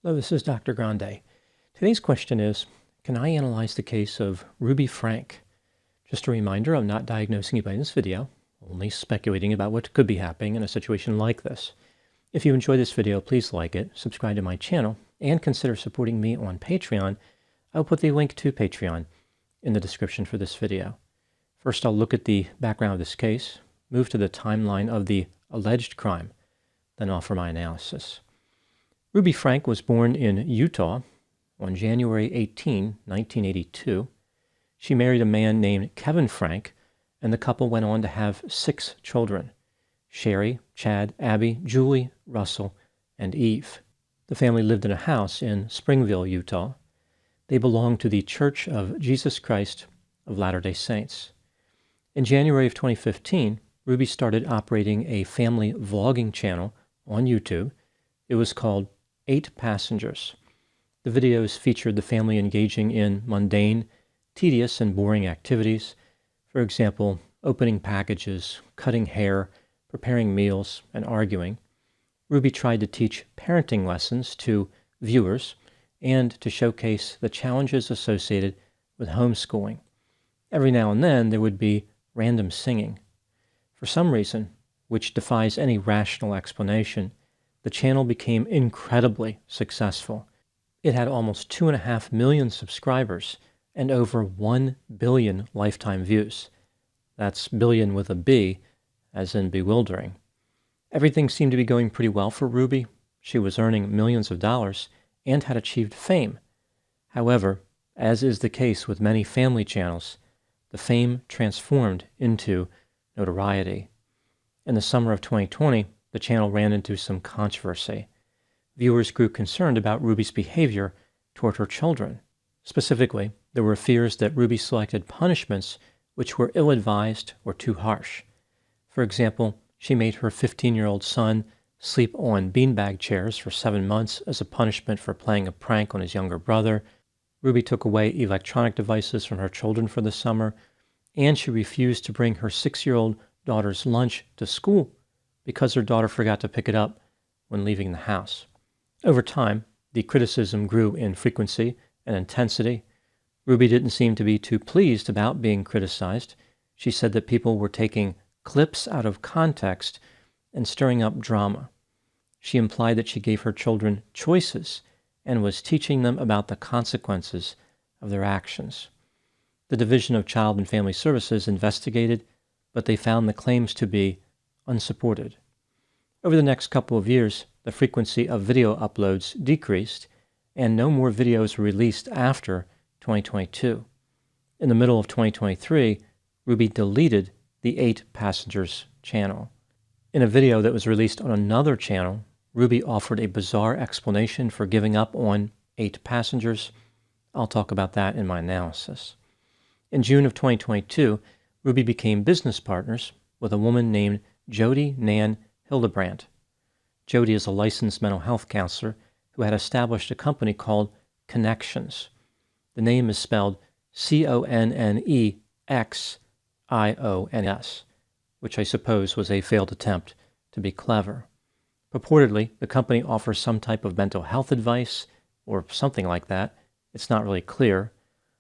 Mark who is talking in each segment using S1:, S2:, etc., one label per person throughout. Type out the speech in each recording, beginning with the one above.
S1: Hello, this is Dr. Grande. Today's question is, can I analyze the case of Ruby Franke? Just a reminder, I'm not diagnosing anybody in this video, only speculating about what could be happening in a situation like this. If you enjoyed this video, please like it, subscribe to my channel, and consider supporting me on Patreon. I'll put the link to Patreon in the description for this video. First, I'll look at the background of this case, move to the timeline of the alleged crime, then offer my analysis. Ruby Franke was born in Utah on January 18, 1982. She married a man named Kevin Franke, and the couple went on to have 6 children: Sherry, Chad, Abby, Julie, Russell, and Eve. The family lived in a house in Springville, Utah. They belonged to the Church of Jesus Christ of Latter-day Saints. In January of 2015, Ruby started operating a family vlogging channel on YouTube. It was called 8 Passengers. The videos featured the family engaging in mundane, tedious, and boring activities. For example, opening packages, cutting hair, preparing meals, and arguing. Ruby tried to teach parenting lessons to viewers and to showcase the challenges associated with homeschooling. Every now and then, there would be random singing. For some reason, which defies any rational explanation, the channel became incredibly successful. It had almost 2.5 million subscribers and over 1 billion lifetime views. That's billion with a B, as in bewildering. Everything seemed to be going pretty well for Ruby. She was earning millions of dollars and had achieved fame. However, as is the case with many family channels, the fame transformed into notoriety. In the summer of 2020, the channel ran into some controversy. Viewers grew concerned about Ruby's behavior toward her children. Specifically, there were fears that Ruby selected punishments which were ill-advised or too harsh. For example, she made her 15-year-old son sleep on beanbag chairs for 7 months as a punishment for playing a prank on his younger brother. Ruby took away electronic devices from her children for the summer, and she refused to bring her 6-year-old daughter's lunch to school because her daughter forgot to pick it up when leaving the house. Over time, the criticism grew in frequency and intensity. Ruby didn't seem to be too pleased about being criticized. She said that people were taking clips out of context and stirring up drama. She implied that she gave her children choices and was teaching them about the consequences of their actions. The Division of Child and Family Services investigated, but they found the claims to be unsupported. Over the next couple of years, the frequency of video uploads decreased, and no more videos were released after 2022. In the middle of 2023, Ruby deleted the 8 Passengers channel. In a video that was released on another channel, Ruby offered a bizarre explanation for giving up on 8 Passengers. I'll talk about that in my analysis. In June of 2022, Ruby became business partners with a woman named Jodi Hildebrandt. Jodi is a licensed mental health counselor who had established a company called Connexions. The name is spelled Connexsions, which I suppose was a failed attempt to be clever. Purportedly, the company offers some type of mental health advice, or something like that. It's not really clear.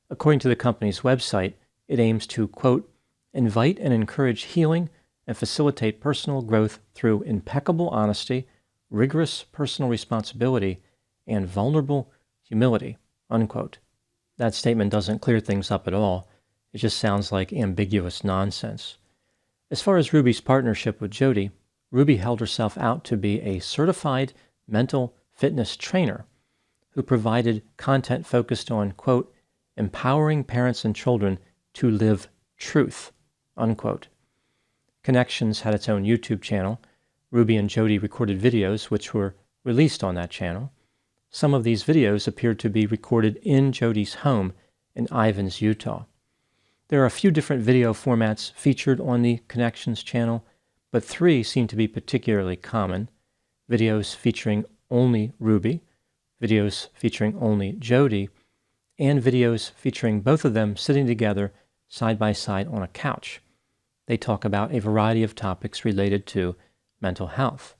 S1: According to the company's website, it aims to, quote, invite and encourage healing and facilitate personal growth through impeccable honesty, rigorous personal responsibility, and vulnerable humility, unquote. That statement doesn't clear things up at all. It just sounds like ambiguous nonsense. As far as Ruby's partnership with Jodi, Ruby held herself out to be a certified mental fitness trainer who provided content focused on, quote, empowering parents and children to live truth, unquote. Connexions had its own YouTube channel. Ruby and Jodi recorded videos which were released on that channel. Some of these videos appeared to be recorded in Jodi's home in Ivins, Utah. There are a few different video formats featured on the Connexions channel, but 3 seem to be particularly common: videos featuring only Ruby, videos featuring only Jodi, and videos featuring both of them sitting together side by side on a couch. They talk about a variety of topics related to mental health.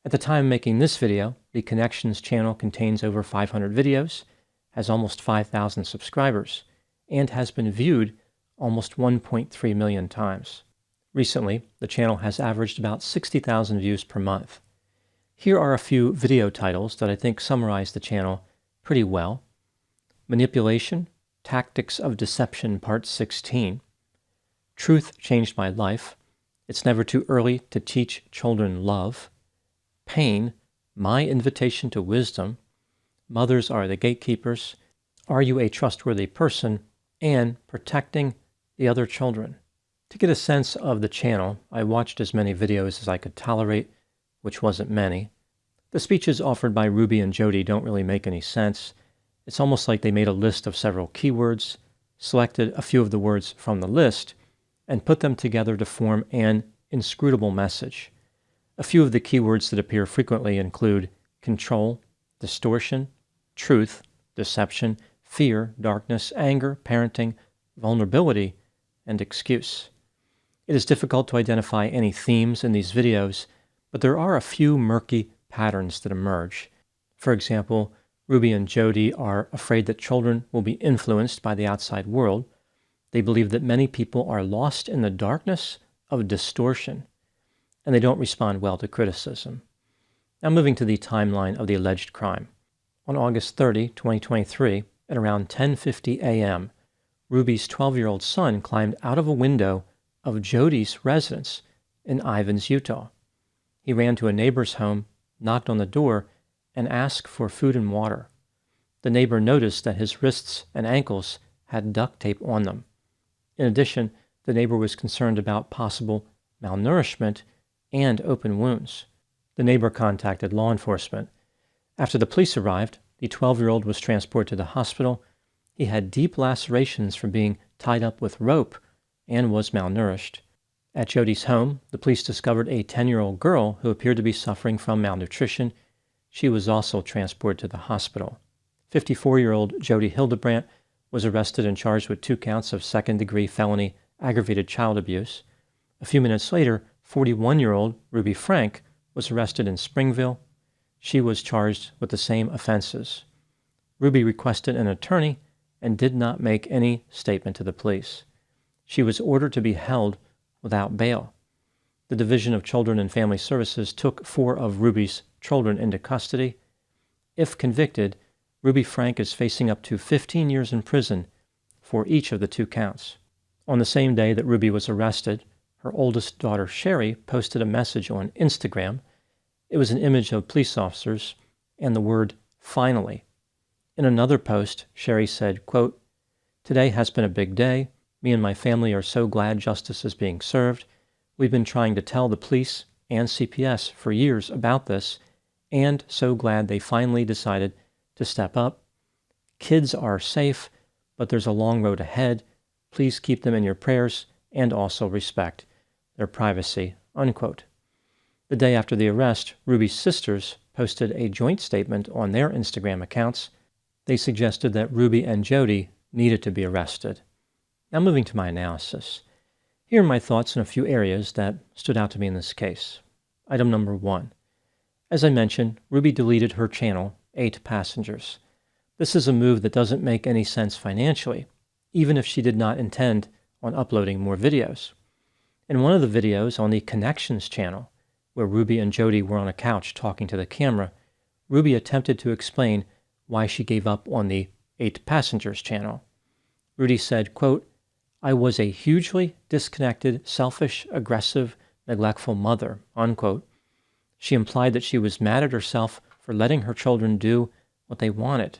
S1: At the time of making this video, the Connections channel contains over 500 videos, has almost 5,000 subscribers, and has been viewed almost 1.3 million times. Recently, the channel has averaged about 60,000 views per month. Here are a few video titles that I think summarize the channel pretty well. Manipulation, Tactics of Deception Part 16. Truth Changed My Life. It's Never Too Early to Teach Children Love. Pain, My Invitation to Wisdom. Mothers Are the Gatekeepers. Are You a Trustworthy Person? And Protecting the Other Children. To get a sense of the channel, I watched as many videos as I could tolerate, which wasn't many. The speeches offered by Ruby and Jodi don't really make any sense. It's almost like they made a list of several keywords, selected a few of the words from the list, and put them together to form an inscrutable message. A few of the keywords that appear frequently include control, distortion, truth, deception, fear, darkness, anger, parenting, vulnerability, and excuse. It is difficult to identify any themes in these videos, but there are a few murky patterns that emerge. For example, Ruby and Jodi are afraid that children will be influenced by the outside world. They believe that many people are lost in the darkness of distortion, and they don't respond well to criticism. Now moving to the timeline of the alleged crime. On August 30, 2023, at around 10:50 a.m., Ruby's 12-year-old son climbed out of a window of Jodi's residence in Ivins, Utah. He ran to a neighbor's home, knocked on the door, and asked for food and water. The neighbor noticed that his wrists and ankles had duct tape on them. In addition, the neighbor was concerned about possible malnourishment and open wounds. The neighbor contacted law enforcement. After the police arrived, the 12-year-old was transported to the hospital. He had deep lacerations from being tied up with rope and was malnourished. At Jodi's home, the police discovered a 10-year-old girl who appeared to be suffering from malnutrition. She was also transported to the hospital. 54-year-old Jodi Hildebrandt was arrested and charged with 2 counts of second-degree felony aggravated child abuse. A few minutes later, 41-year-old Ruby Franke was arrested in Springville. She was charged with the same offenses. Ruby requested an attorney and did not make any statement to the police. She was ordered to be held without bail. The Division of Children and Family Services took 4 of Ruby's children into custody. If convicted, Ruby Franke is facing up to 15 years in prison for each of the 2 counts. On the same day that Ruby was arrested, her oldest daughter, Sherry, posted a message on Instagram. It was an image of police officers and the word, "finally." In another post, Sherry said, quote, "Today has been a big day. Me and my family are so glad justice is being served. We've been trying to tell the police and CPS for years about this, and so glad they finally decided to step up. Kids are safe, but there's a long road ahead. Please keep them in your prayers and also respect their privacy," unquote. The day after the arrest, Ruby's sisters posted a joint statement on their Instagram accounts. They suggested that Ruby and Jodi needed to be arrested. Now moving to my analysis. Here are my thoughts in a few areas that stood out to me in this case. Item number 1. As I mentioned, Ruby deleted her channel, 8 Passengers. This is a move that doesn't make any sense financially, even if she did not intend on uploading more videos. In one of the videos on the Connections channel, where Ruby and Jodi were on a couch talking to the camera, Ruby attempted to explain why she gave up on the 8 Passengers channel. Ruby said, quote, "I was a hugely disconnected, selfish, aggressive, neglectful mother," unquote. She implied that she was mad at herself for letting her children do what they wanted.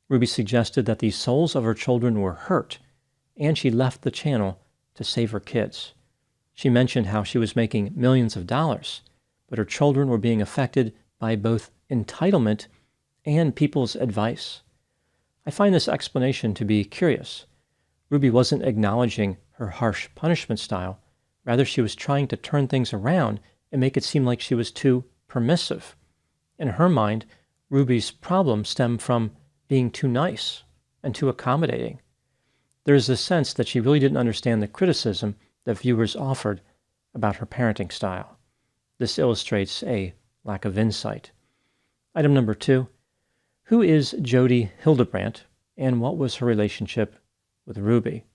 S1: Ruby suggested that the souls of her children were hurt, and she left the channel to save her kids. She mentioned how she was making millions of dollars, but her children were being affected by both entitlement and people's advice. I find this explanation to be curious. Ruby wasn't acknowledging her harsh punishment style. Rather, she was trying to turn things around and make it seem like she was too permissive. In her mind, Ruby's problem stemmed from being too nice and too accommodating. There is a sense that she really didn't understand the criticism that viewers offered about her parenting style. This illustrates a lack of insight. Item number 2, who is Jodi Hildebrandt and what was her relationship with Ruby?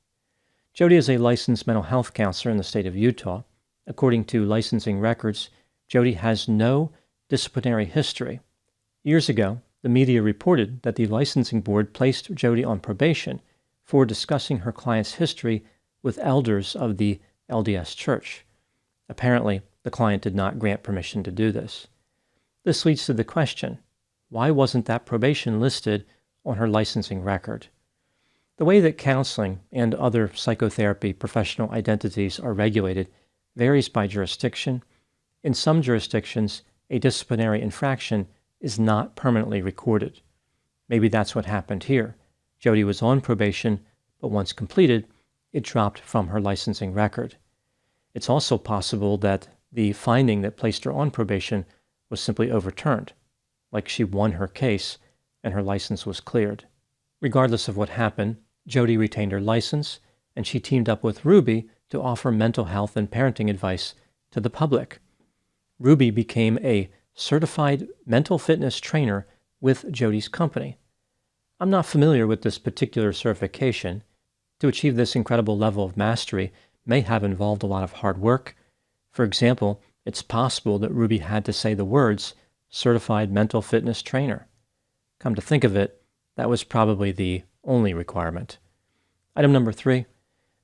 S1: Jodi is a licensed mental health counselor in the state of Utah. According to licensing records, Jodi has no disciplinary history. Years ago, the media reported that the licensing board placed Jodi on probation for discussing her client's history with elders of the LDS Church. Apparently, the client did not grant permission to do this. This leads to the question, why wasn't that probation listed on her licensing record? The way that counseling and other psychotherapy professional identities are regulated varies by jurisdiction. In some jurisdictions, a disciplinary infraction is not permanently recorded. Maybe that's what happened here. Jodi was on probation, but once completed, it dropped from her licensing record. It's also possible that the finding that placed her on probation was simply overturned, like she won her case and her license was cleared. Regardless of what happened, Jodi retained her license, and she teamed up with Ruby to offer mental health and parenting advice to the public. Ruby became a certified mental fitness trainer with Jodi's company. I'm not familiar with this particular certification. To achieve this incredible level of mastery may have involved a lot of hard work. For example, it's possible that Ruby had to say the words, certified mental fitness trainer. Come to think of it, that was probably the only requirement. Item number 3,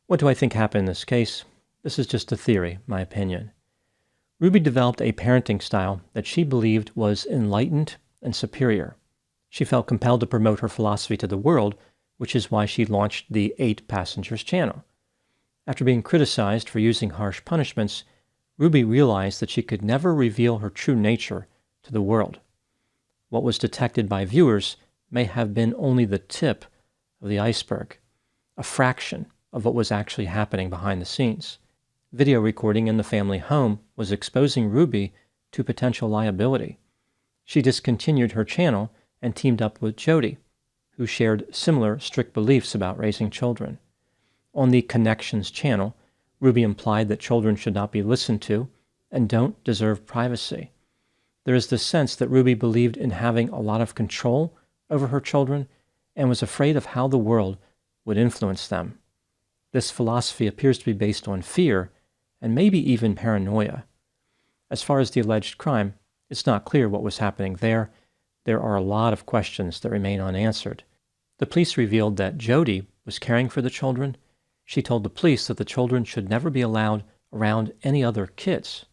S1: what do I think happened in this case? This is just a theory, my opinion. Ruby developed a parenting style that she believed was enlightened and superior. She felt compelled to promote her philosophy to the world, which is why she launched the 8 Passengers channel. After being criticized for using harsh punishments, Ruby realized that she could never reveal her true nature to the world. What was detected by viewers may have been only the tip of the iceberg, a fraction of what was actually happening behind the scenes. Video recording in the family home was exposing Ruby to potential liability. She discontinued her channel and teamed up with Jodi, who shared similar strict beliefs about raising children. On the Connections channel, Ruby implied that children should not be listened to and don't deserve privacy. There is this sense that Ruby believed in having a lot of control over her children and was afraid of how the world would influence them. This philosophy appears to be based on fear and maybe even paranoia. As far as the alleged crime, it's not clear what was happening there. There are a lot of questions that remain unanswered. The police revealed that Jodi was caring for the children. She told the police that the children should never be allowed around any other kids.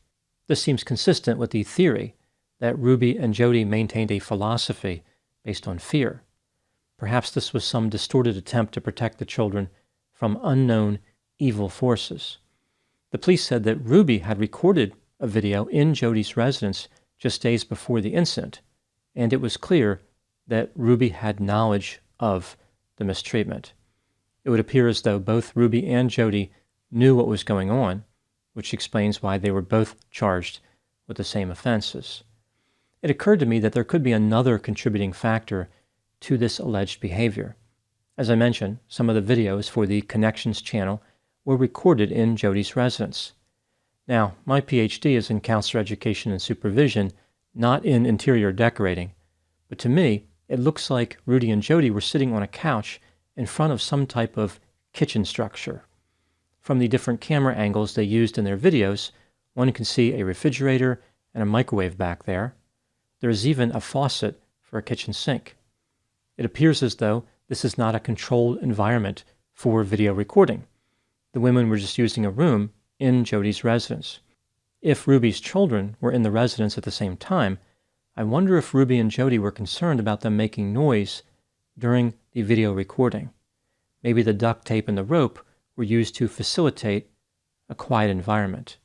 S1: This seems consistent with the theory that Ruby and Jodi maintained a philosophy based on fear. Perhaps this was some distorted attempt to protect the children from unknown evil forces. The police said that Ruby had recorded a video in Jodi's residence just days before the incident, and it was clear that Ruby had knowledge of the mistreatment. It would appear as though both Ruby and Jodi knew what was going on, which explains why they were both charged with the same offenses. It occurred to me that there could be another contributing factor to this alleged behavior. As I mentioned, some of the videos for the Connections channel were recorded in Jodi's residence. Now, my PhD is in counselor education and supervision, not in interior decorating, but to me, it looks like Rudy and Jodi were sitting on a couch in front of some type of kitchen structure. From the different camera angles they used in their videos, one can see a refrigerator and a microwave back there. There is even a faucet for a kitchen sink. It appears as though this is not a controlled environment for video recording. The women were just using a room in Jodi's residence. If Ruby's children were in the residence at the same time, I wonder if Ruby and Jodi were concerned about them making noise during the video recording. Maybe the duct tape and the rope were used to facilitate a quiet environment.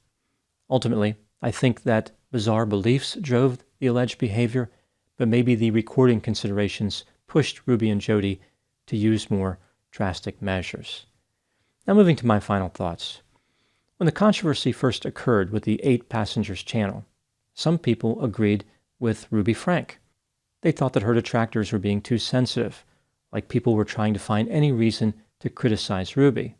S1: Ultimately, I think that bizarre beliefs drove the alleged behavior, but maybe the recording considerations pushed Ruby and Jodi to use more drastic measures. Now moving to my final thoughts. When the controversy first occurred with the 8 Passengers channel, some people agreed with Ruby Franke. They thought that her detractors were being too sensitive, like people were trying to find any reason to criticize Ruby.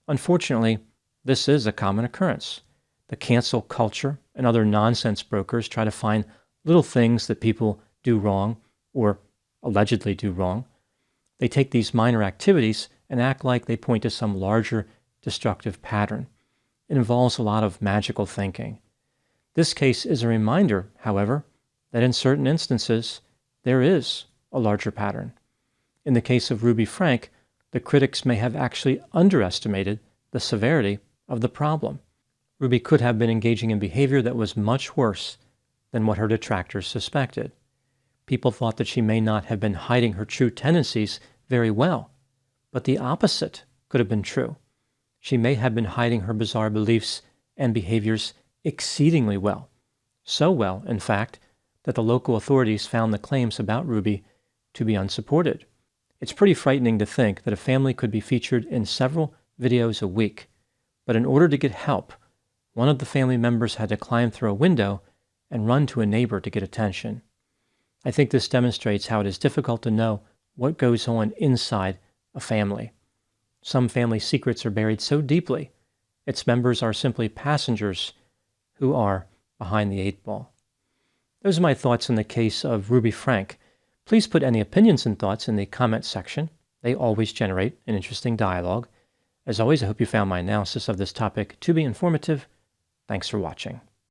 S1: Unfortunately, this is a common occurrence. The cancel culture and other nonsense brokers try to find little things that people do wrong or allegedly do wrong. They take these minor activities and act like they point to some larger destructive pattern. It involves a lot of magical thinking. This case is a reminder, however, that in certain instances, there is a larger pattern. In the case of Ruby Franke, the critics may have actually underestimated the severity of the problem. Ruby could have been engaging in behavior that was much worse than what her detractors suspected. People thought that she may not have been hiding her true tendencies very well, but the opposite could have been true. She may have been hiding her bizarre beliefs and behaviors exceedingly well. So well, in fact, that the local authorities found the claims about Ruby to be unsupported. It's pretty frightening to think that a family could be featured in several videos a week, but in order to get help, one of the family members had to climb through a window and run to a neighbor to get attention. I think this demonstrates how it is difficult to know what goes on inside a family. Some family secrets are buried so deeply, its members are simply passengers who are behind the 8-ball. Those are my thoughts on the case of Ruby Franke. Please put any opinions and thoughts in the comment section. They always generate an interesting dialogue. As always, I hope you found my analysis of this topic to be informative. Thanks for watching.